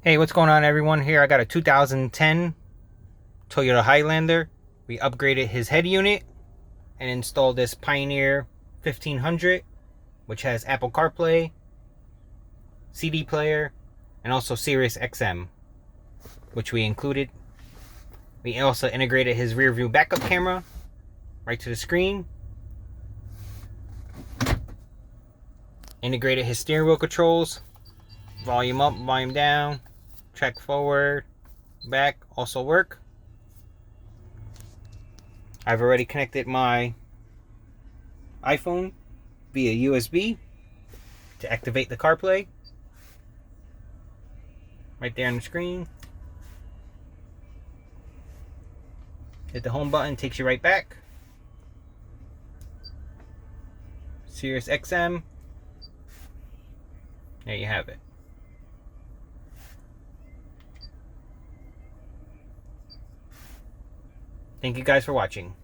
Hey, what's going on, everyone? Here I got a 2010 Toyota Highlander. We upgraded his head unit and installed this Pioneer 1500, which has Apple CarPlay, CD player, and also Sirius XM, which we included. We also integrated his rear view backup camera right to the screen. Integrated his steering wheel controls, volume up, volume down, track forward, back, also work. I've already connected my iPhone via USB to activate the CarPlay. Right there on the screen. Hit the home button, takes you right back. Sirius XM. There you have it. Thank you guys for watching.